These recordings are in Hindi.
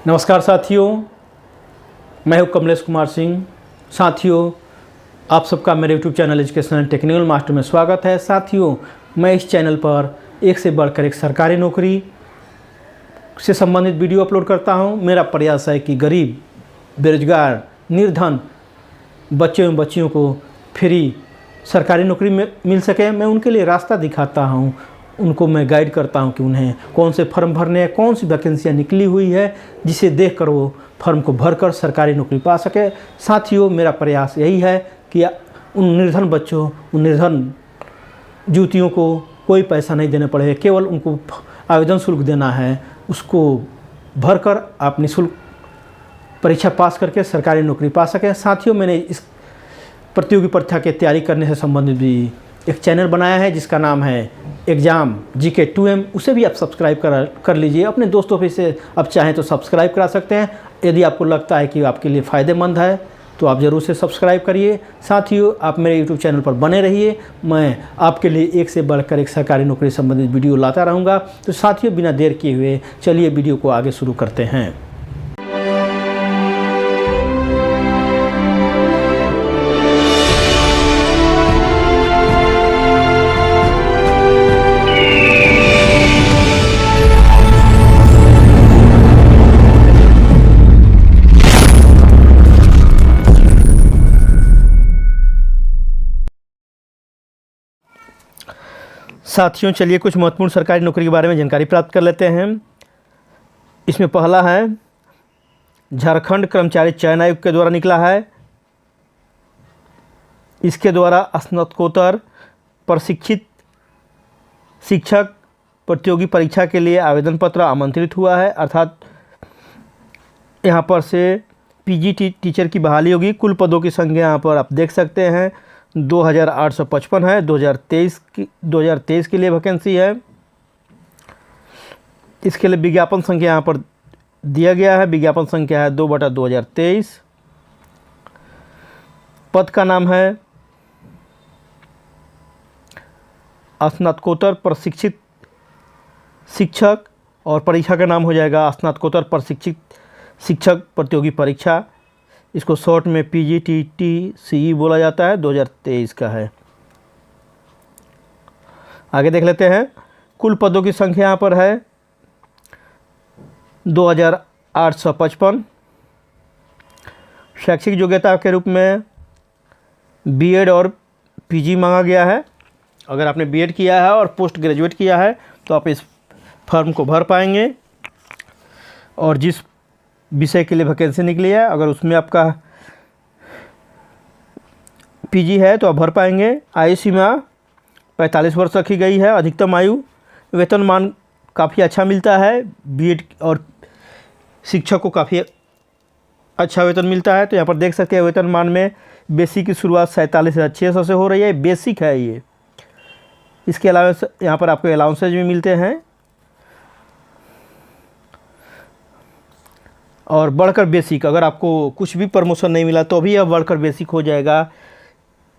नमस्कार साथियों, मैं हूं कमलेश कुमार सिंह। साथियों, आप सबका मेरे YouTube channel education and technical master में स्वागत है। साथियों, मैं इस चैनल पर एक से बढ़कर एक सरकारी नौकरी से संबंधित वीडियो अपलोड करता हूं। मेरा प्रयास है कि गरीब, बेरोजगार, निर्धन बच्चे एवं बच्चियों को फ्री सरकारी नौकरी मिल सके। मैं उनके लिए रास्ता दिखाता हूं, उनको मैं गाइड करता हूं कि उन्हें कौन से फॉर्म भरने हैं, कौन सी वैकेंसियाँ निकली हुई है, जिसे देखकर वो फॉर्म को भरकर सरकारी नौकरी पा सके। साथियों, मेरा प्रयास यही है कि उन निर्धन बच्चों, उन निर्धन युवतियों को कोई पैसा नहीं देना पड़े, केवल उनको आवेदन शुल्क देना है। उसको भरकर आप निःशुल्क परीक्षा पास करके सरकारी नौकरी पा सकें। साथियों, मैंने इस प्रतियोगी परीक्षा की तैयारी करने से संबंधित भी एक चैनल बनाया है जिसका नाम है एग्ज़ाम GK 2M। उसे भी आप सब्सक्राइब कर लीजिए। अपने दोस्तों पे से आप चाहें तो सब्सक्राइब करा सकते हैं। यदि आपको लगता है कि आपके लिए फ़ायदेमंद है तो आप ज़रूर से सब्सक्राइब करिए। साथियों, आप मेरे YouTube चैनल पर बने रहिए। मैं आपके लिए एक से बढ़कर एक सरकारी नौकरी संबंधित वीडियो लाता रहूँगा। तो साथियों, बिना देर किए हुए चलिए वीडियो को आगे शुरू करते हैं। साथियों, चलिए कुछ महत्वपूर्ण सरकारी नौकरी के बारे में जानकारी प्राप्त कर लेते हैं। इसमें पहला है, झारखंड कर्मचारी चयन आयोग के द्वारा निकला है। इसके द्वारा स्नातकोत्तर प्रशिक्षित शिक्षक प्रतियोगी परीक्षा के लिए आवेदन पत्र आमंत्रित हुआ है। अर्थात यहाँ पर से PG टीचर की बहाली होगी। कुल पदों की संख्या यहाँ पर आप देख सकते हैं 2855 है। 2023 के लिए वैकेंसी है। इसके लिए विज्ञापन संख्या यहाँ पर दिया गया है। विज्ञापन संख्या है 2/2023। पद का नाम है स्नातकोत्तर प्रशिक्षित शिक्षक और परीक्षा का नाम हो जाएगा स्नातकोत्तर प्रशिक्षित शिक्षक प्रतियोगी परीक्षा। इसको शॉर्ट में PGTTCE बोला जाता है। 2023 का है। आगे देख लेते हैं। कुल पदों की संख्या यहाँ पर है 2855। शैक्षिक योग्यता के रूप में B.Ed और PG मांगा गया है। अगर आपने B.Ed किया है और पोस्ट ग्रेजुएट किया है तो आप इस फॉर्म को भर पाएंगे। और जिस विषय के लिए वैकेंसी निकली है, अगर उसमें आपका PG है तो आप भर पाएंगे। आयु सीमा 45 वर्ष रखी गई है। अधिकतम आयु, वेतनमान काफ़ी अच्छा मिलता है। B.Ed और शिक्षक को काफ़ी अच्छा वेतन मिलता है। तो यहाँ पर देख सकते हैं वेतनमान में बेसिक की शुरुआत 47,600 से हो रही है। बेसिक है ये। इसके अलावा यहाँ पर आपको अलाउंसेज भी मिलते हैं। और बढ़कर बेसिक, अगर आपको कुछ भी प्रमोशन नहीं मिला तो भी अब बढ़कर बेसिक हो जाएगा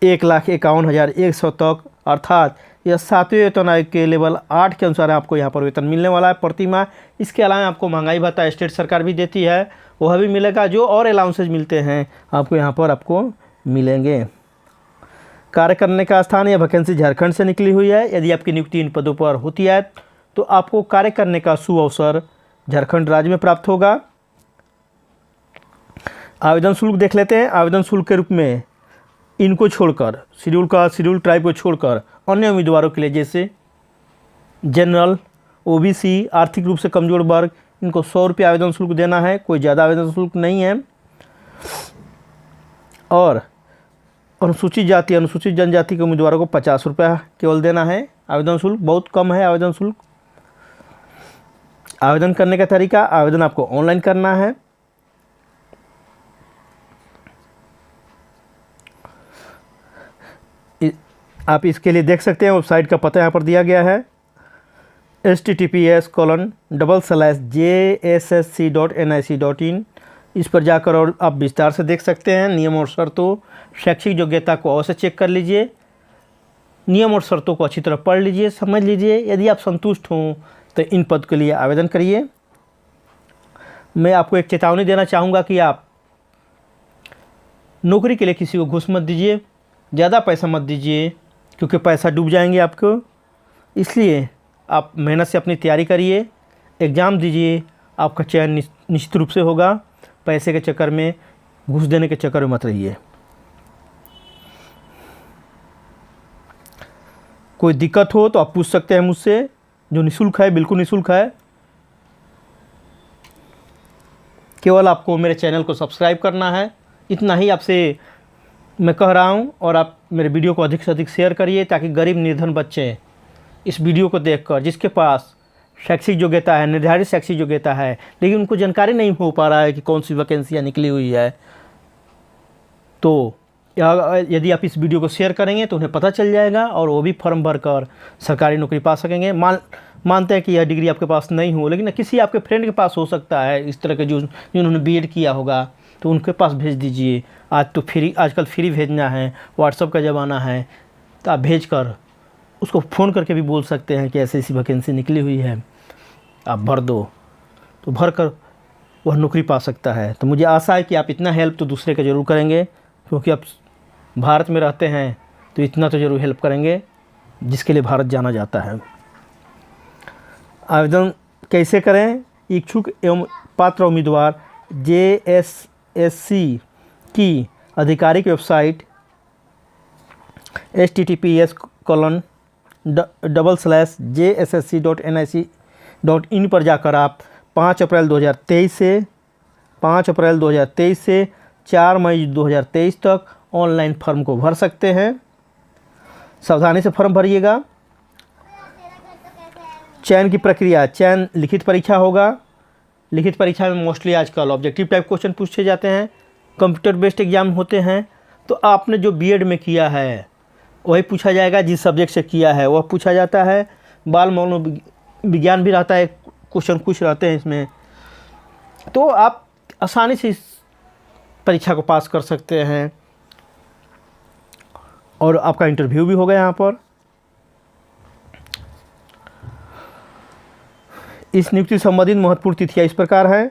1,51,100 तक। अर्थात यह 7वें वेतन आयोग के लेवल 8 के अनुसार आपको यहाँ पर वेतन मिलने वाला है प्रति माह। इसके अलावा आपको महंगाई भत्ता स्टेट सरकार भी देती है, वह भी मिलेगा। जो और अलाउंसेज मिलते हैं आपको यहाँ पर आपको मिलेंगे। कार्य करने का स्थान या वैकेंसी झारखंड से निकली हुई है। यदि आपकी नियुक्ति इन पदों पर होती है तो आपको कार्य करने का सुअवसर झारखंड राज्य में प्राप्त होगा। आवेदन शुल्क देख लेते हैं। आवेदन शुल्क के रूप में इनको छोड़कर, शेड्यूल कास्ट, शेड्यूल ट्राइब को छोड़कर अन्य उम्मीदवारों के लिए जैसे जनरल, OBC, आर्थिक रूप से कमज़ोर वर्ग, इनको 100 रुपये आवेदन शुल्क देना है। कोई ज़्यादा आवेदन शुल्क नहीं है। और अनुसूचित जाति, अनुसूचित जनजाति के उम्मीदवारों को 50 रुपया केवल देना है आवेदन शुल्क। बहुत कम है आवेदन शुल्क। आवेदन करने का तरीका, आवेदन आपको ऑनलाइन करना है। आप इसके लिए देख सकते हैं, वेबसाइट का पता यहाँ पर दिया गया है https://jssc.nic.in। इस पर जाकर और आप विस्तार से देख सकते हैं। नियम और शर्तों, शैक्षिक योग्यता को अवश्य चेक कर लीजिए। नियम और शर्तों को अच्छी तरह पढ़ लीजिए, समझ लीजिए। यदि आप संतुष्ट हों तो इन पद के लिए आवेदन करिए। मैं आपको एक चेतावनी देना चाहूँगा कि आप नौकरी के लिए किसी को घूस मत दीजिए, ज़्यादा पैसा मत दीजिए, क्योंकि पैसा डूब जाएंगे आपको। इसलिए आप मेहनत से अपनी तैयारी करिए, एग्ज़ाम दीजिए, आपका चयन निश्चित रूप से होगा। पैसे के चक्कर में, घूस देने के चक्कर में मत रहिए। कोई दिक्कत हो तो आप पूछ सकते हैं मुझसे, जो निःशुल्क है, बिल्कुल निःशुल्क है। केवल आपको मेरे चैनल को सब्सक्राइब करना है, इतना ही आपसे मैं कह रहा हूं। और आप मेरे वीडियो को अधिक से अधिक शेयर करिए, ताकि गरीब निर्धन बच्चे इस वीडियो को देखकर, जिसके पास शैक्षिक योग्यता है, निर्धारित शैक्षिक योग्यता है, लेकिन उनको जानकारी नहीं हो पा रहा है कि कौन सी वैकेंसियाँ निकली हुई है, तो यदि आप इस वीडियो को शेयर करेंगे तो उन्हें पता चल जाएगा और वो भी फॉर्म भरकर सरकारी नौकरी पा सकेंगे। मानते हैं कि यह डिग्री आपके पास नहीं हो, लेकिन किसी आपके फ्रेंड के पास हो सकता है इस तरह के, जिन्होंने बीएड किया होगा, तो उनके पास भेज दीजिए। आजकल फ्री भेजना है, व्हाट्सएप का ज़माना है, तो आप भेज कर उसको फ़ोन करके भी बोल सकते हैं कि ऐसी ऐसी वैकेंसी निकली हुई है, आप भर दो, तो भर कर वह नौकरी पा सकता है। तो मुझे आशा है कि आप इतना हेल्प तो दूसरे का ज़रूर करेंगे, क्योंकि आप भारत में रहते हैं तो इतना तो ज़रूर हेल्प करेंगे जिसके लिए भारत जाना जाता है। आवेदन कैसे करें? इच्छुक एवं पात्र उम्मीदवार JSSC की आधिकारिक वेबसाइट https://jssc.nic.in पर जाकर आप 5 अप्रैल 2023 से 4 मई 2023 तक ऑनलाइन फॉर्म को भर सकते हैं। सावधानी से फॉर्म भरिएगा। चयन की प्रक्रिया, चयन लिखित परीक्षा होगा। लिखित परीक्षा में मोस्टली आजकल ऑब्जेक्टिव टाइप क्वेश्चन पूछे जाते हैं, कंप्यूटर बेस्ड एग्जाम होते हैं। तो आपने जो बीएड में किया है वही पूछा जाएगा, जिस सब्जेक्ट से किया है वह पूछा जाता है। बाल मनोविज्ञान भी रहता है, क्वेश्चन कुछ रहते हैं इसमें, तो आप आसानी से इस परीक्षा को पास कर सकते हैं। और आपका इंटरव्यू भी होगा यहाँ पर। इस नियुक्ति संबंधित महत्वपूर्ण तिथियाँ इस प्रकार हैं।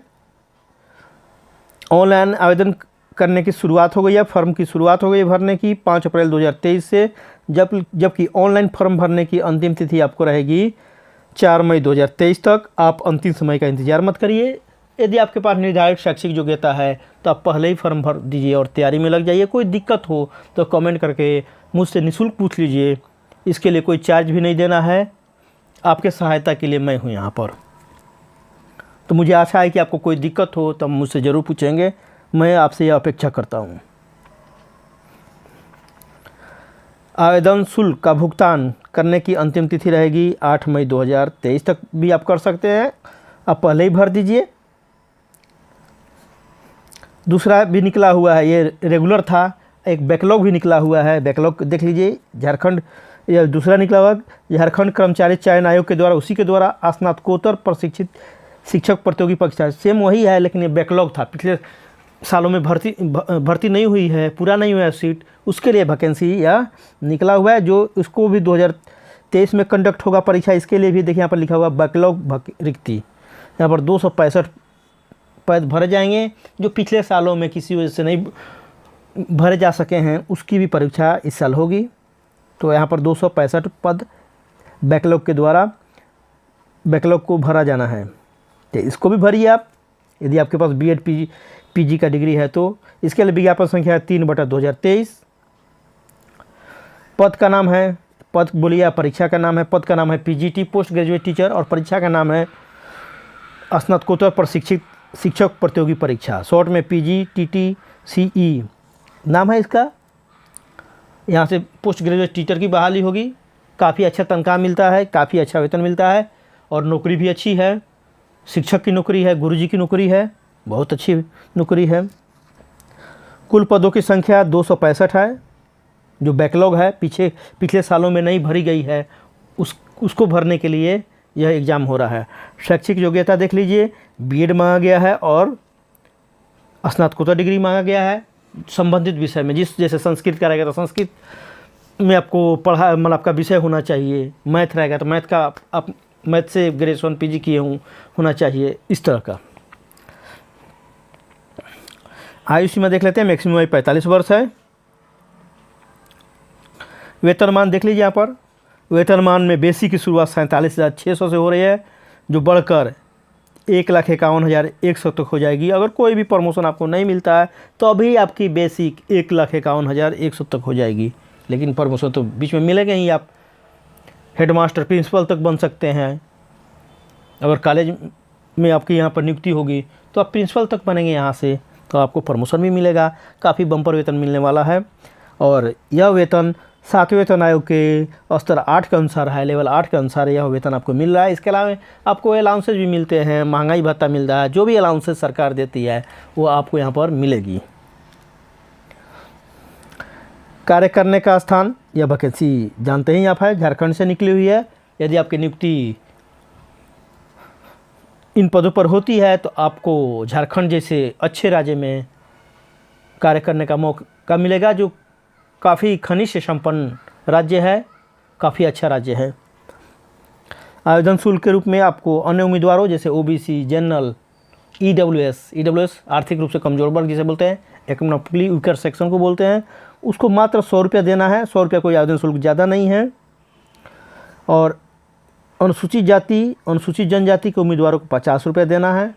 ऑनलाइन आवेदन करने की शुरुआत हो गई है, फॉर्म की शुरुआत हो गई है भरने की 5 अप्रैल 2023 से, जबकि ऑनलाइन फॉर्म भरने की अंतिम तिथि आपको रहेगी 4 मई 2023 तक। आप अंतिम समय का इंतज़ार मत करिए। यदि आपके पास निर्धारित शैक्षिक योग्यता है तो आप पहले ही फॉर्म भर दीजिए और तैयारी में लग जाइए। कोई दिक्कत हो तो कमेंट करके मुझसे निःशुल्क पूछ लीजिए, इसके लिए कोई चार्ज भी नहीं देना है। आपके सहायता के लिए मैं हूँ यहाँ पर। तो मुझे आशा है कि आपको कोई दिक्कत हो तो मुझसे ज़रूर पूछेंगे, मैं आपसे यह अपेक्षा करता हूँ। आवेदन शुल्क का भुगतान करने की अंतिम तिथि रहेगी 8 मई 2023 तक भी आप कर सकते हैं। आप पहले ही भर दीजिए। दूसरा भी निकला हुआ है, ये रेगुलर था, एक बैकलॉग भी निकला हुआ है। बैकलॉग देख लीजिए, झारखंड, यह दूसरा निकला हुआ झारखंड कर्मचारी चयन आयोग के द्वारा, उसी के द्वारा स्नातकोत्तर प्रशिक्षित शिक्षक प्रतियोगी परीक्षा, सेम वही है, लेकिन ये बैकलॉग था। पिछले सालों में भर्ती नहीं हुई है, पूरा नहीं हुआ है सीट, उसके लिए वैकेंसी यह निकला हुआ है, जो उसको भी 2023 में कंडक्ट होगा परीक्षा। इसके लिए भी देखिए यहाँ पर लिखा हुआ बैकलॉग रिक्ति, यहाँ पर 265 पद भरे जाएंगे, जो पिछले सालों में किसी वजह से नहीं भरे जा सके हैं, उसकी भी परीक्षा इस साल होगी। तो यहाँ पर 265 पद बैकलॉग के द्वारा बैकलॉग को भरा जाना है। तो इसको भी भरिए आप, यदि आपके पास बीएड पीजी का डिग्री है तो। इसके लिए विज्ञापन संख्या 3/2023। पद का नाम है, पद बोलिए, परीक्षा का नाम है, पद का नाम है पीजीटी पोस्ट ग्रेजुएट टीचर, और परीक्षा का नाम है स्नातकोत्तर प्रशिक्षित शिक्षक प्रतियोगी परीक्षा, शॉर्ट में PGTTCE नाम है इसका। यहाँ से पोस्ट ग्रेजुएट टीचर की बहाली होगी। काफ़ी अच्छा तनख्वाह मिलता है, काफ़ी अच्छा वेतन मिलता है, और नौकरी भी अच्छी है। शिक्षक की नौकरी है, गुरुजी की नौकरी है, बहुत अच्छी नौकरी है। कुल पदों की संख्या 265 है, जो बैकलॉग है, पिछले सालों में नहीं भरी गई है, उसको भरने के लिए यह एग्ज़ाम हो रहा है। शैक्षिक योग्यता देख लीजिए, बीएड मांगा गया है और स्नातकोत्तर डिग्री मांगा गया है संबंधित विषय में। जैसे संस्कृत का रहेगा तो संस्कृत में आपको पढ़ा, मतलब आपका विषय होना चाहिए। मैथ रहेगा तो मैथ का आप मैथ से ग्रेजुएशन पीजी किए होना चाहिए, इस तरह का। आयु सीमा देख लेते हैं, मैक्सिमम आयु 45 वर्ष है। वेतनमान देख लीजिए यहाँ पर, वेतनमान में बेसिक की शुरुआत 47,600 से हो रही है, जो बढ़कर 1,51,100 तक हो जाएगी। अगर कोई भी प्रमोशन आपको नहीं मिलता है तो अभी आपकी बेसिक 1,51,100 तक हो जाएगी, लेकिन प्रमोशन तो बीच में मिलेगा ही। आप हेडमास्टर प्रिंसिपल तक बन सकते हैं। अगर कॉलेज में आपकी यहाँ पर नियुक्ति होगी तो आप प्रिंसिपल तक बनेंगे यहाँ से, तो आपको प्रमोशन भी मिलेगा। काफ़ी बम्पर वेतन मिलने वाला है। और यह वेतन 7वें वेतन आयोग के स्तर 8 के अनुसार है, लेवल 8 के अनुसार यह वेतन आपको मिल रहा है। इसके अलावा आपको अलाउंसेज भी मिलते हैं, महंगाई भत्ता मिल रहा है। जो भी अलाउंसेज सरकार देती है वो आपको यहाँ पर मिलेगी। कार्य करने का स्थान, यह वैकेंसी जानते ही आप है, झारखंड से निकली हुई है। यदि आपकी नियुक्ति इन पदों पर होती है तो आपको झारखंड जैसे अच्छे राज्य में कार्य करने का मौका मिलेगा, जो काफ़ी खनिज से संपन्न राज्य है, काफ़ी अच्छा राज्य है। आवेदन शुल्क के रूप में आपको अन्य उम्मीदवारों जैसे ओबीसी, जनरल, ईडब्ल्यूएस आर्थिक रूप से कमजोर वर्ग जिसे बोलते हैं, इकोनॉमिकली वीकर सेक्शन को बोलते हैं, उसको मात्र 100 रुपया देना है। 100 रुपया कोई आवेदन शुल्क ज़्यादा नहीं है। और अनुसूचित जाति, अनुसूचित जनजाति के उम्मीदवारों को 50 रुपया देना है।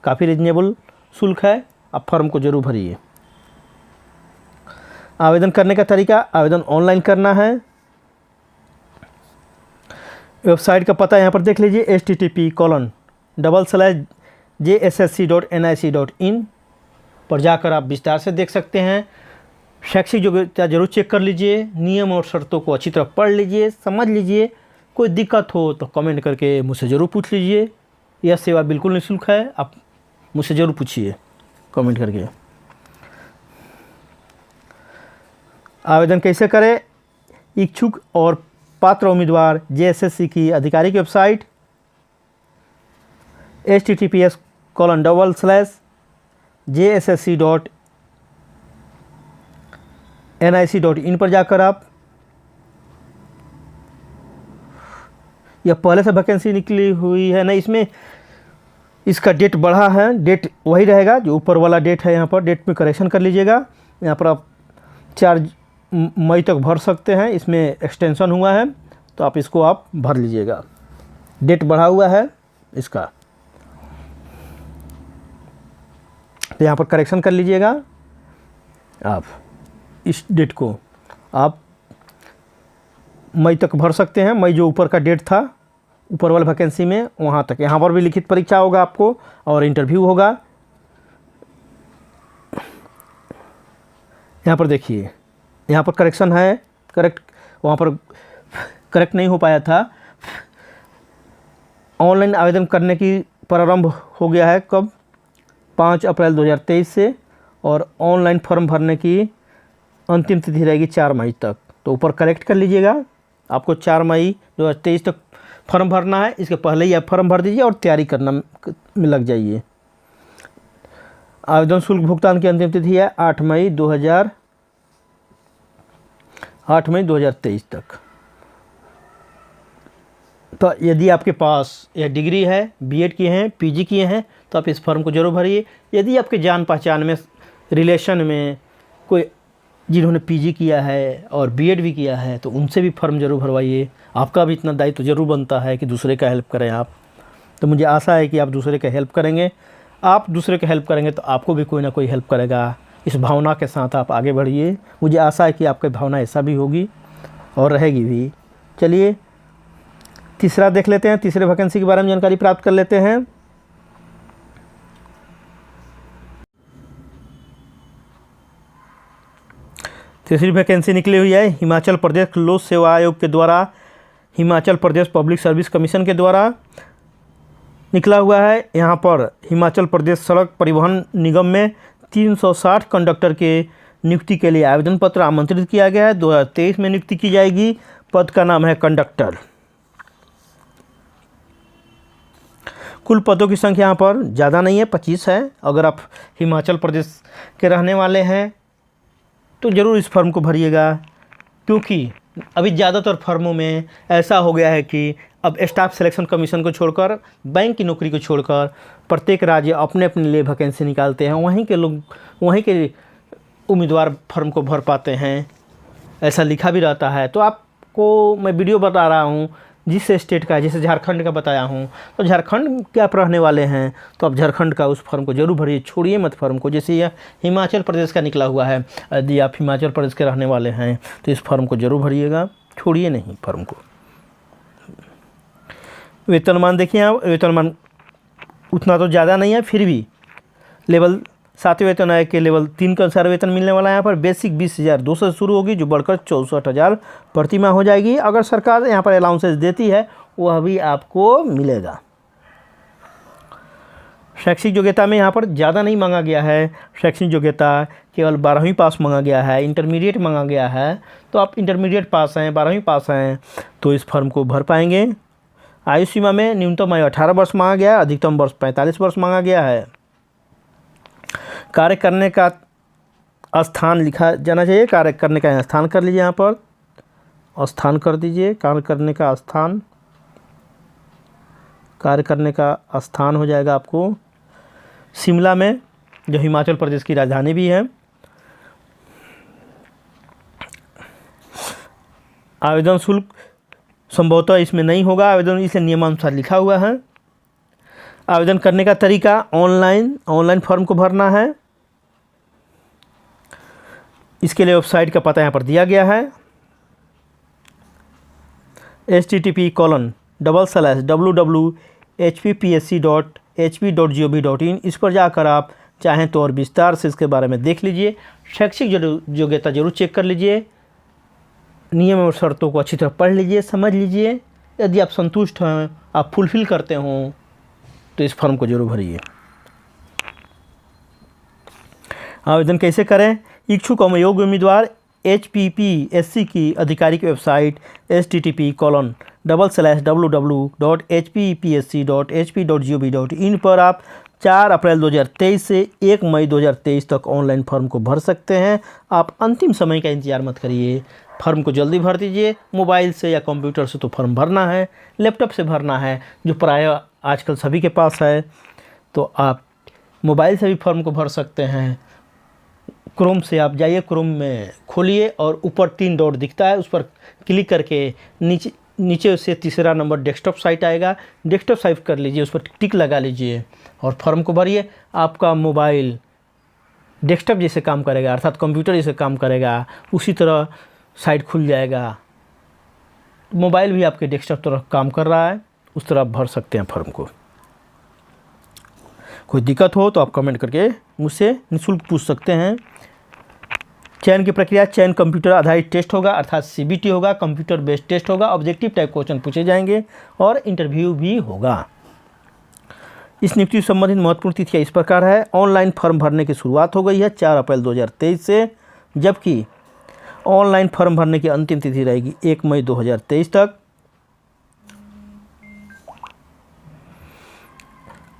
काफ़ी रिजनेबल शुल्क है। आप फॉर्म को जरूर भरिए। आवेदन करने का तरीका, आवेदन ऑनलाइन करना है। वेबसाइट का पता यहाँ पर देख लीजिए, http://jssc.nic.in पर जाकर आप विस्तार से देख सकते हैं। शैक्षिक योग्यता जरूर चेक कर लीजिए, नियम और शर्तों को अच्छी तरह पढ़ लीजिए, समझ लीजिए। कोई दिक्कत हो तो कमेंट करके मुझसे ज़रूर पूछ लीजिए। यह सेवा बिल्कुल निःशुल्क है, आप मुझसे ज़रूर पूछिए कमेंट करके। आवेदन कैसे करें? इच्छुक और पात्र उम्मीदवार जेएसएससी की आधिकारिक वेबसाइट https://jssc.nic.in पर जाकर आप, यह पहले से वैकेंसी निकली हुई है नहीं, इसमें इसका डेट बढ़ा है, डेट वही रहेगा जो ऊपर वाला डेट है। यहाँ पर डेट में करेक्शन कर लीजिएगा। यहाँ पर आप 4 मई तक भर सकते हैं, इसमें एक्सटेंशन हुआ है तो आप इसको आप भर लीजिएगा। डेट बढ़ा हुआ है इसका, तो यहाँ पर करेक्शन कर लीजिएगा। आप इस डेट को आप मई तक भर सकते हैं। मई जो ऊपर का डेट था ऊपर वाले वैकेंसी में, वहाँ तक। यहाँ पर भी लिखित परीक्षा होगा आपको और इंटरव्यू होगा। यहाँ पर देखिए, यहाँ पर करेक्शन है, करेक्ट वहाँ पर करेक्ट नहीं हो पाया था। ऑनलाइन आवेदन करने की प्रारंभ हो गया है कब? 5 अप्रैल 2023 से, और ऑनलाइन फॉर्म भरने की अंतिम तिथि रहेगी 4 मई तक। तो ऊपर करेक्ट कर लीजिएगा। आपको 4 मई 2023 तक फॉर्म भरना है। इसके पहले ही आप फॉर्म भर दीजिए और तैयारी करना में लग जाइए। आवेदन शुल्क भुगतान की अंतिम तिथि है 8 मई 2023 तक। तो यदि आपके पास यह डिग्री है, बीएड किए हैं, पीजी किए हैं, तो आप इस फॉर्म को जरूर भरिए। यदि आपके जान पहचान में, रिलेशन में कोई जिन्होंने पीजी किया है और बीएड भी किया है तो उनसे भी फॉर्म जरूर भरवाइए। आपका भी इतना दायित्व जरूर बनता है कि दूसरे का हेल्प करें आप। तो मुझे आशा है कि आप दूसरे का हेल्प करेंगे। आप दूसरे का हेल्प करेंगे तो आपको भी कोई ना कोई हेल्प करेगा। इस भावना के साथ आप आगे बढ़िए। मुझे आशा है कि आपकी भावना ऐसा भी होगी और रहेगी भी। चलिए तीसरा देख लेते हैं, तीसरे वैकेंसी के बारे में जानकारी प्राप्त कर लेते हैं। तीसरी वैकेंसी निकली हुई है हिमाचल प्रदेश लोक सेवा आयोग के द्वारा, Himachal Pradesh public service commission के द्वारा निकला हुआ है। यहाँ पर हिमाचल प्रदेश सड़क परिवहन निगम में 360 कंडक्टर के नियुक्ति के लिए आवेदन पत्र आमंत्रित किया गया है। 2023 में नियुक्ति की जाएगी। पद का नाम है कंडक्टर। कुल पदों की संख्या यहाँ पर ज़्यादा नहीं है, 25 है। अगर आप हिमाचल प्रदेश के रहने वाले हैं तो ज़रूर इस फॉर्म को भरिएगा, क्योंकि अभी ज़्यादातर फॉर्मों में ऐसा हो गया है कि अब स्टाफ सिलेक्शन कमीशन को छोड़कर, बैंक की नौकरी को छोड़कर प्रत्येक राज्य अपने अपने लिए वैकेंसी निकालते हैं, वहीं के लोग, वहीं के उम्मीदवार फॉर्म को भर पाते हैं, ऐसा लिखा भी रहता है। तो आपको मैं वीडियो बता रहा हूँ जिस स्टेट का, जैसे झारखंड का बताया हूँ, तो झारखंड के आप रहने वाले हैं तो आप झारखंड का उस फॉर्म को जरूर भरिए, छोड़िए मत फॉर्म को। जैसे यह हिमाचल प्रदेश का निकला हुआ है, यदि आप हिमाचल प्रदेश के रहने वाले हैं तो इस फॉर्म को जरूर भरिएगा, छोड़िए नहीं फॉर्म को। वेतनमान देखिए, आप वेतनमान उतना तो ज़्यादा नहीं है, फिर भी लेवल 7वें वेतन आयोग के लेवल 3 के अनुसार वेतन मिलने वाला है। यहाँ पर बेसिक 20,200 से शुरू होगी, जो बढ़कर 64,000 प्रति माह हो जाएगी। अगर सरकार यहाँ पर अलाउंसेस देती है वह भी आपको मिलेगा। शैक्षिक योग्यता में यहाँ पर ज़्यादा नहीं मांगा गया है, शैक्षिक योग्यता केवल 12वीं पास मांगा गया है, इंटरमीडिएट मांगा गया है। तो आप इंटरमीडिएट पास हैं, 12वीं पास हैं तो इस फॉर्म को भर पाएंगे। आयु सीमा में न्यूनतम आयु 18 वर्ष मांगा गया है, अधिकतम वर्ष 45 वर्ष मांगा गया है। कार्य करने का स्थान लिखा जाना चाहिए, कार्य करने का स्थान कर लीजिए, यहाँ पर स्थान कर दीजिए, कार्य करने का स्थान, कार्य करने का स्थान हो जाएगा आपको शिमला में, जो हिमाचल प्रदेश की राजधानी भी है। आवेदन शुल्क संभवतः इसमें नहीं होगा, आवेदन इसे नियमानुसार लिखा हुआ है। आवेदन करने का तरीका ऑनलाइन फॉर्म को भरना है। इसके लिए वेबसाइट का पता यहाँ पर दिया गया है, http://www.hppsc.hp.gov.in। इस पर जाकर आप चाहें तो और विस्तार से इसके बारे में देख लीजिए। शैक्षिक योग्यता जरूर चेक कर लीजिए, नियम और शर्तों को अच्छी तरह पढ़ लीजिए, समझ लीजिए। यदि आप संतुष्ट हैं, आप फुलफिल करते हों तो इस फॉर्म को जरूर भरिए। आवेदन कैसे करें? इच्छुक और योग्य उम्मीदवार HPPSC की आधिकारिक वेबसाइट http://www.hppsc.hp.gov.in पर आप 4 अप्रैल 2023 से 1 मई 2023 तक ऑनलाइन फॉर्म को भर सकते हैं। आप अंतिम समय का इंतजार मत करिए, फॉर्म को जल्दी भर दीजिए। मोबाइल से या कंप्यूटर से तो फॉर्म भरना है, लैपटॉप से भरना है, जो प्राय आजकल सभी के पास है, तो आप मोबाइल से भी फॉर्म को भर सकते हैं। क्रोम से आप जाइए, क्रोम में खोलिए और ऊपर 3 डॉट दिखता है, उस पर क्लिक करके नीचे से तीसरा नंबर डेस्कटॉप साइट आएगा, डेस्कटॉप साइट कर लीजिए, उस पर टिक लगा लीजिए और फॉर्म को भरिए। आपका मोबाइल डेस्कटॉप जैसे काम करेगा, अर्थात कंप्यूटर जैसे काम करेगा, उसी तरह साइट खुल जाएगा। मोबाइल भी आपके डेस्कटॉप तरह काम कर रहा है, उस तरह आप भर सकते हैं फॉर्म को। कोई दिक्कत हो तो आप कमेंट करके मुझसे निःशुल्क पूछ सकते हैं। चयन की प्रक्रिया, चयन कंप्यूटर आधारित टेस्ट होगा, अर्थात CBT होगा, कंप्यूटर बेस्ड टेस्ट होगा, ऑब्जेक्टिव टाइप क्वेश्चन पूछे जाएंगे और इंटरव्यू भी होगा। इस नियुक्ति से संबंधित महत्वपूर्ण तिथियाँ इस प्रकार है। ऑनलाइन फॉर्म भरने की शुरुआत हो गई है 4 अप्रैल 2023 से, जबकि ऑनलाइन फॉर्म भरने की अंतिम तिथि रहेगी 1 मई 2023 तक।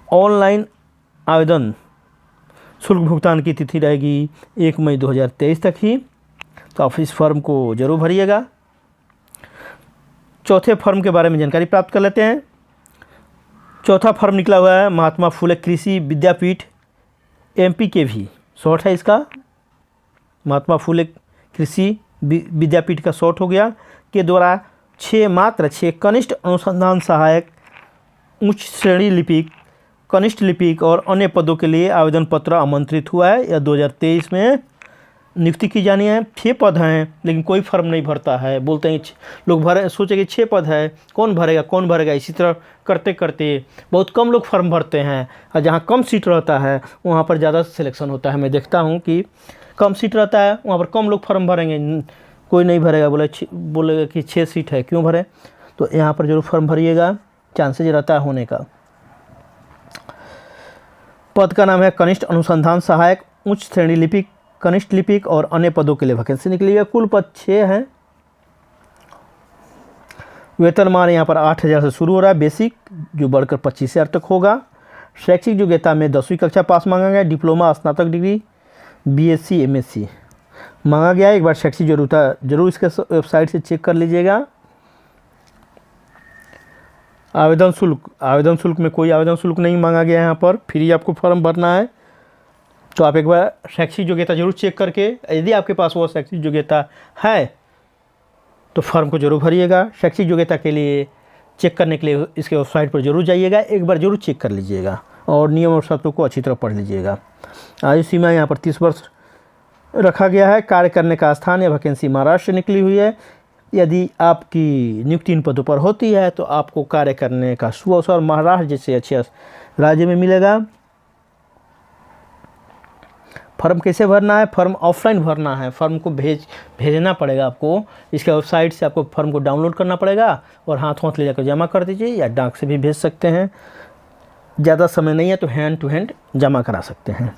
ऑनलाइन आवेदन शुल्क भुगतान की तिथि रहेगी 1 मई 2023 तक ही, तो आप इस फॉर्म को जरूर भरिएगा। चौथे फॉर्म के बारे में जानकारी प्राप्त कर लेते हैं। चौथा फॉर्म निकला हुआ है महात्मा फुले कृषि विद्यापीठ, MPKV शॉर्ट है इसका, महात्मा फुले कृषि विद्यापीठ का शॉर्ट हो गया, के द्वारा मात्र 6 कनिष्ठ अनुसंधान सहायक, उच्च श्रेणी लिपिक, कनिष्ठ लिपिक और अन्य पदों के लिए आवेदन पत्र आमंत्रित हुआ है। यह 2023 में नियुक्ति की जानी है। 6 पद हैं, लेकिन कोई फॉर्म नहीं भरता है। बोलते हैं लोग भरे, सोचेंगे 6 पद है, कौन भरेगा। इसी तरह करते करते बहुत कम लोग फॉर्म भरते हैं, और जहाँ कम सीट रहता है वहाँ पर ज़्यादा सिलेक्शन होता है। मैं देखता हूँ कि कम सीट रहता है वहाँ पर कम लोग फॉर्म भरेंगे, कोई नहीं भरेगा, बोलेगा कि 6 सीट है, क्यों भरे। तो यहाँ पर जरूर फॉर्म भरिएगा, चांसेज रहता है होने का। पद का नाम है कनिष्ठ अनुसंधान सहायक, उच्च श्रेणी लिपिक, कनिष्ठ लिपिक और अन्य पदों के लिए वैकेंसी निकली है। कुल पद 6 हैं। वेतनमान यहाँ पर 8,000 से शुरू हो रहा है बेसिक, जो बढ़कर 25,000 तक होगा। शैक्षिक योग्यता में 10वीं कक्षा पास मांगा गया, डिप्लोमा, स्नातक डिग्री, BSc MSc मांगा गया है। एक बार शैक्षिक योग्यता जरूर इसके वेबसाइट से चेक कर लीजिएगा। आवेदन शुल्क में कोई आवेदन शुल्क नहीं मांगा गया है। यहाँ पर फ्री आपको फॉर्म भरना है। तो आप एक बार शैक्षिक योग्यता जरूर चेक करके, यदि आपके पास वो शैक्षिक योग्यता है तो फॉर्म को जरूर भरिएगा। शैक्षिक योग्यता के लिए चेक करने के लिए इसके वेबसाइट पर जरूर जाइएगा, एक बार जरूर चेक कर लीजिएगा और नियम और शर्तों को अच्छी तरह पढ़ लीजिएगा। आयु सीमा यहाँ पर 30 वर्ष रखा गया है। कार्य करने का स्थान या वैकेंसी महाराष्ट्र से निकली हुई है। यदि आपकी नियुक्ति इन पदों पर होती है तो आपको कार्य करने का सुअवसर महाराष्ट्र जैसे अच्छे राज्य में मिलेगा। फॉर्म कैसे भरना है? फॉर्म ऑफलाइन भरना है। फॉर्म को भेजना पड़ेगा आपको। इसके वेबसाइट से आपको फॉर्म को डाउनलोड करना पड़ेगा और हाथ ले जाकर जमा कर दीजिए, या डाक से भी भेज सकते हैं। ज़्यादा समय नहीं है तो हैंड टू हैंड जमा करा सकते हैं।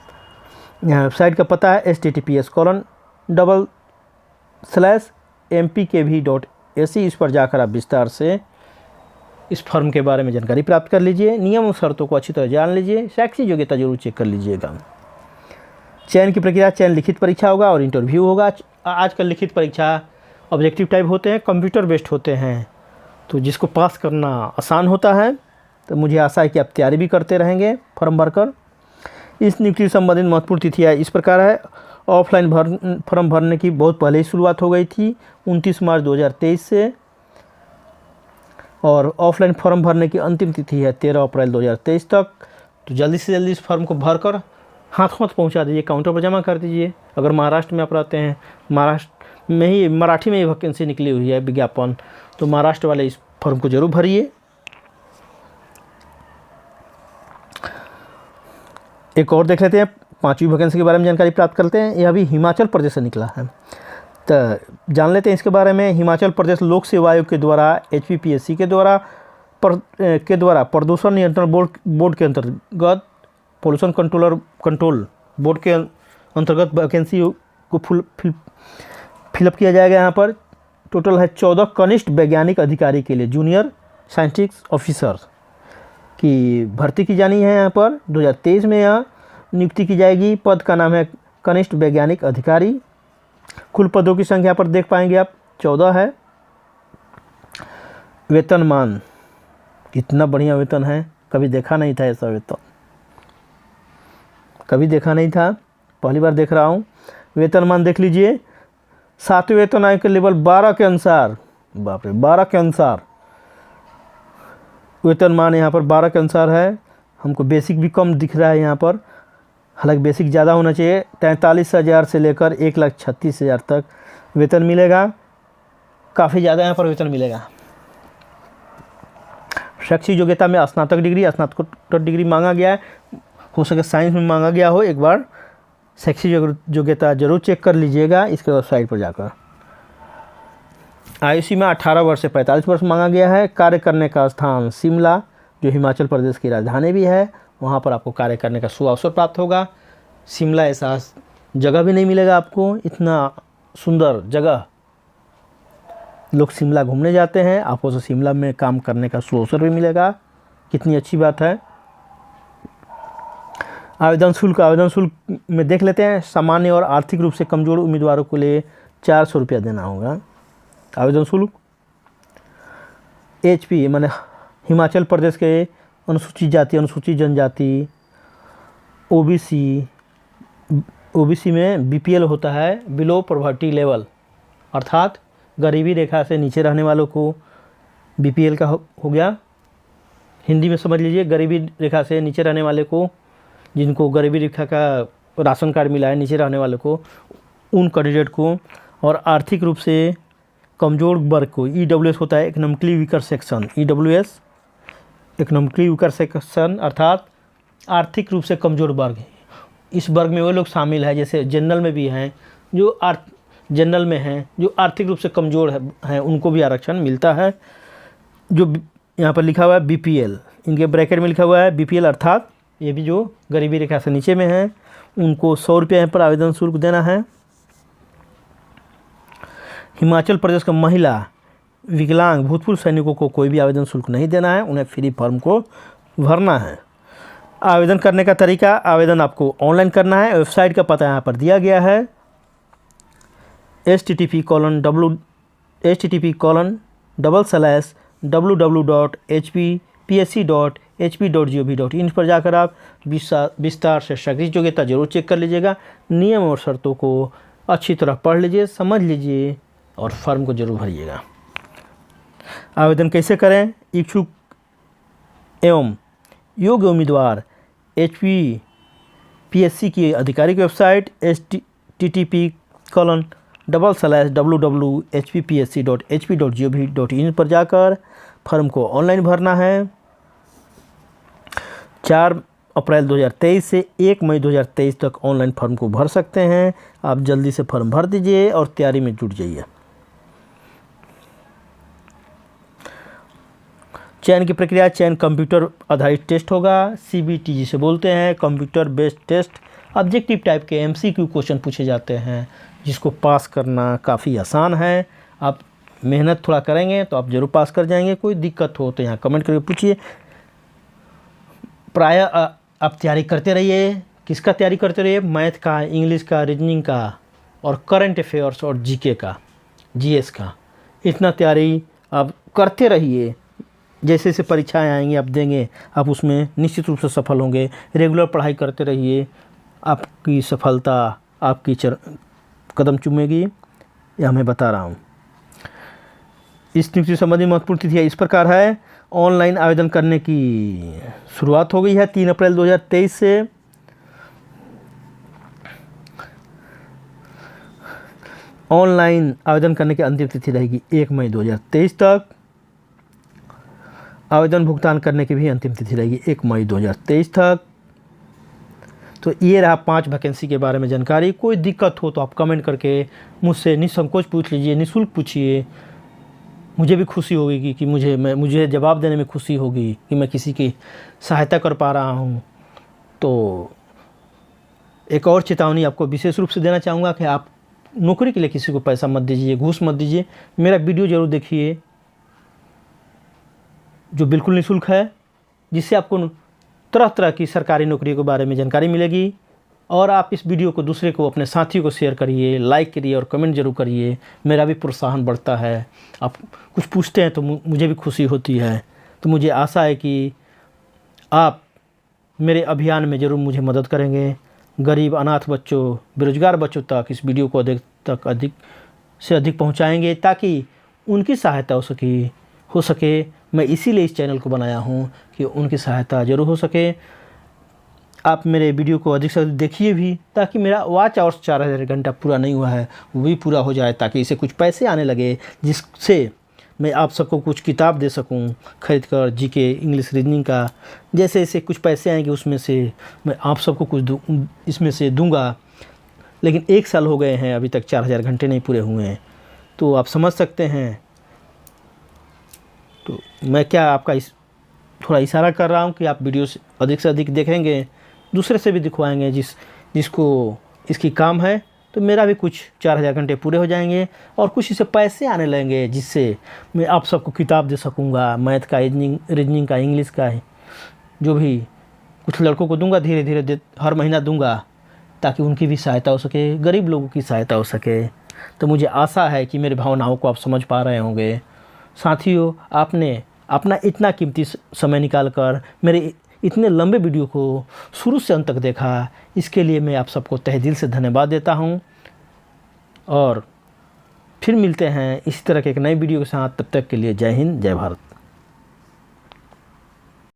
यहाँ वेबसाइट का पता है https://mpkv.ac। इस पर जाकर आप विस्तार से इस फॉर्म के बारे में जानकारी प्राप्त कर लीजिए। नियम और शर्तों को अच्छी तरह जान लीजिए। शैक्षिक योग्यता जरूर चेक कर लीजिएगा। चयन की प्रक्रिया, चयन लिखित परीक्षा होगा और इंटरव्यू होगा। आजकल लिखित परीक्षा ऑब्जेक्टिव टाइप होते हैं, कंप्यूटर बेस्ड होते हैं, तो जिसको पास करना आसान होता है। तो मुझे आशा है कि आप तैयारी भी करते रहेंगे फॉर्म भरकर। इस नियुक्ति से संबंधित महत्वपूर्ण तिथियाँ इस प्रकार है। ऑफलाइन फॉर्म भरने की बहुत पहले ही शुरुआत हो गई थी, 29 मार्च 2023 से, और ऑफलाइन फॉर्म भरने की अंतिम तिथि है 13 अप्रैल 2023 तक। तो जल्दी से जल्दी इस फॉर्म को भरकर हाथ पहुंचा दीजिए, काउंटर पर जमा कर दीजिए। अगर महाराष्ट्र में आप रहते हैं, महाराष्ट्र में ही मराठी में ही वैकेंसी निकली हुई है विज्ञापन, तो महाराष्ट्र वाले इस फॉर्म को जरूर भरिए। एक और देख लेते हैं, 5वीं वैकेंसी के बारे में जानकारी प्राप्त करते हैं। यह अभी हिमाचल प्रदेश से निकला है, तो जान लेते हैं इसके बारे में। हिमाचल प्रदेश लोक सेवा आयोग के द्वारा HPPSC के द्वारा प्रदूषण नियंत्रण बोर्ड के अंतर्गत पोल्यूशन कंट्रोल बोर्ड के अंतर्गत वैकेंसी को फिलअप किया जाएगा। यहाँ पर टोटल है 14 कनिष्ठ वैज्ञानिक अधिकारी के लिए जूनियर साइंटिस्ट ऑफिसर की भर्ती की जानी है। यहाँ पर 2023 में यह नियुक्ति की जाएगी। पद का नाम है कनिष्ठ वैज्ञानिक अधिकारी। कुल पदों की संख्या पर देख पाएंगे आप 14 है। वेतनमान, कितना बढ़िया वेतन है, कभी देखा नहीं था ऐसा वेतन, कभी देखा नहीं था, पहली बार देख रहा हूँ। वेतनमान देख लीजिए, 7वें वेतन आयोग के लेवल 12 के अनुसार, बाप रे 12 के अनुसार वेतनमान यहाँ पर 12 के अनुसार है। हमको बेसिक भी कम दिख रहा है यहाँ पर, हालांकि बेसिक ज़्यादा होना चाहिए। 43,000 से लेकर 1,36,000 तक वेतन मिलेगा, काफ़ी ज़्यादा यहाँ पर वेतन मिलेगा। शैक्षिक योग्यता में स्नातक डिग्री मांगा गया है, हो सके साइंस में मांगा गया हो। एक बार शैक्षिक योग्यता जरूर चेक कर लीजिएगा इसके वेबसाइट पर जाकर। आयु सीमा 18 वर्ष से 45 वर्ष मांगा गया है। कार्य करने का स्थान शिमला, जो हिमाचल प्रदेश की राजधानी भी है, वहाँ पर आपको कार्य करने का सुअवसर प्राप्त होगा। शिमला ऐसा जगह भी नहीं मिलेगा आपको, इतना सुंदर जगह। लोग शिमला घूमने जाते हैं, आपको तो शिमला में काम करने का सुअवसर भी मिलेगा, कितनी अच्छी बात है। आवेदन शुल्क में देख लेते हैं। सामान्य और आर्थिक रूप से कमज़ोर उम्मीदवारों के लिए 400 रुपया देना होगा आवेदन शुल्क। HP माने हिमाचल प्रदेश के अनुसूचित जाति, अनुसूचित जनजाति, OBC में BPL होता है, बिलो पॉवर्टी लेवल, अर्थात गरीबी रेखा से नीचे रहने वालों को BPL का हो गया। हिंदी में समझ लीजिए, गरीबी रेखा से नीचे रहने वाले को, जिनको गरीबी रेखा का राशन कार्ड मिला है, नीचे रहने वाले को, उन कैंडिडेट को। और आर्थिक रूप से कमज़ोर वर्ग को EWS होता है, economically weaker section, EWS economically weaker section, अर्थात आर्थिक रूप से कमज़ोर वर्ग। इस वर्ग में वो लोग शामिल हैं, जैसे जनरल में भी हैं, जो जनरल में हैं, जो आर्थिक रूप से कमज़ोर हैं, उनको भी आरक्षण मिलता है। जो यहाँ पर लिखा हुआ है BPL, इनके ब्रैकेट में लिखा हुआ है BPL, अर्थात ये भी जो गरीबी रेखा से नीचे में है, उनको 100 रुपये यहाँ पर आवेदन शुल्क देना है। हिमाचल प्रदेश का महिला, विकलांग, भूतपूर्व सैनिकों को कोई भी आवेदन शुल्क नहीं देना है, उन्हें फ्री फॉर्म को भरना है। आवेदन करने का तरीका, आवेदन आपको ऑनलाइन करना है। वेबसाइट का पता यहाँ पर दिया गया है, http:// www.hppsc.hp.gov.in पर जाकर आप विस्तार से शैक्षिक योग्यता जरूर चेक कर लीजिएगा। नियम और शर्तों को अच्छी तरह पढ़ लीजिए, समझ लीजिए और फॉर्म को जरूर भरिएगा। आवेदन कैसे करें? इच्छुक एवं योग्य उम्मीदवार HPPSC की आधिकारिक वेबसाइट http://www.hppsc.hp.gov.in पर जाकर फॉर्म को ऑनलाइन भरना है। 4 अप्रैल 2023 से 1 मई 2023 तक ऑनलाइन फॉर्म को भर सकते हैं। आप जल्दी से फॉर्म भर दीजिए और तैयारी में जुट जाइए। चयन की प्रक्रिया, चयन कंप्यूटर आधारित टेस्ट होगा, CBT जिसे बोलते हैं, computer based test. Objective type के MCQ क्वेश्चन पूछे जाते हैं जिसको पास करना काफ़ी आसान है। आप मेहनत थोड़ा करेंगे तो आप जरूर पास कर जाएंगे। कोई दिक्कत हो तो यहाँ कमेंट करके पूछिए। प्रायः आप तैयारी करते रहिए। किसका तैयारी करते रहिए? मैथ का, इंग्लिश का, रीजनिंग का और करंट अफेयर्स और GK का, GS का। इतना तैयारी आप करते रहिए। जैसे जैसे परीक्षाएँ आएंगी आप देंगे, आप उसमें निश्चित रूप से सफल होंगे। रेगुलर पढ़ाई करते रहिए, आपकी सफलता आपकी कदम चूमेगी, यह मैं बता रहा हूँ। इस नियुक्ति संबंधी महत्वपूर्ण तिथियाँ इस प्रकार है। ऑनलाइन आवेदन करने की शुरुआत हो गई है 3 अप्रैल 2023 से। ऑनलाइन आवेदन करने की अंतिम तिथि रहेगी 1 मई 2023 तक। आवेदन भुगतान करने की भी अंतिम तिथि रहेगी 1 मई 2023 तक। तो ये रहा 5 वैकेंसी के बारे में जानकारी। कोई दिक्कत हो तो आप कमेंट करके मुझसे निसंकोच पूछ लीजिए, निःशुल्क पूछिए। मुझे भी खुशी होगी कि मुझे जवाब देने में खुशी होगी कि मैं किसी की सहायता कर पा रहा हूँ। तो एक और चेतावनी आपको विशेष रूप से देना चाहूँगा कि आप नौकरी के लिए किसी को पैसा मत दीजिए, घूस मत दीजिए। मेरा वीडियो ज़रूर देखिए जो बिल्कुल निःशुल्क है, जिससे आपको तरह तरह की सरकारी नौकरी के बारे में जानकारी मिलेगी। और आप इस वीडियो को दूसरे को, अपने साथियों को शेयर करिए, लाइक करिए और कमेंट जरूर करिए। मेरा भी प्रोत्साहन बढ़ता है। आप कुछ पूछते हैं तो मुझे भी खुशी होती है। तो मुझे आशा है कि आप मेरे अभियान में ज़रूर मुझे मदद करेंगे। गरीब, अनाथ बच्चों, बेरोजगार बच्चों तक इस वीडियो को अधिक से अधिक पहुंचाएंगे ताकि उनकी सहायता हो सके। मैं इसीलिए इस चैनल को बनाया हूं कि उनकी सहायता ज़रूर हो सके। आप मेरे वीडियो को अधिक से अधिक देखिए भी, ताकि मेरा वॉच आवर्स 4000 घंटा पूरा नहीं हुआ है वो भी पूरा हो जाए, ताकि इसे कुछ पैसे आने लगे, जिससे मैं आप सबको कुछ किताब दे सकूं खरीद कर, GK, इंग्लिश, रीजनिंग का। जैसे जैसे कुछ पैसे आएंगे उसमें से मैं आप सबको कुछ इसमें से दूंगा। लेकिन 1 साल हो गए हैं, अभी तक 4000 घंटे नहीं पूरे हुए हैं, तो आप समझ सकते हैं। तो मैं क्या आपका थोड़ा इशारा कर रहा हूँ कि आप वीडियो से अधिक देखेंगे, दूसरे से भी दिखवाएंगे जिसको इसकी काम है। तो मेरा भी कुछ 4000 घंटे पूरे हो जाएंगे और कुछ इससे पैसे आने लगेंगे, जिससे मैं आप सबको किताब दे सकूँगा। मैथ का, रीजनिंग का, इंग्लिश का, जो भी कुछ लड़कों को दूंगा, धीरे धीरे हर महीना दूंगा, ताकि उनकी भी सहायता हो सके, गरीब लोगों की सहायता हो सके। तो मुझे आशा है कि मेरी भावनाओं को आप समझ पा रहे होंगे। साथियों, आपने अपना इतना कीमती समय निकालकर मेरे इतने लंबे वीडियो को शुरू से अंत तक देखा, इसके लिए मैं आप सबको तहे दिल से धन्यवाद देता हूं। और फिर मिलते हैं इसी तरह के एक नए वीडियो के साथ। तब तक के लिए जय हिंद, जय भारत।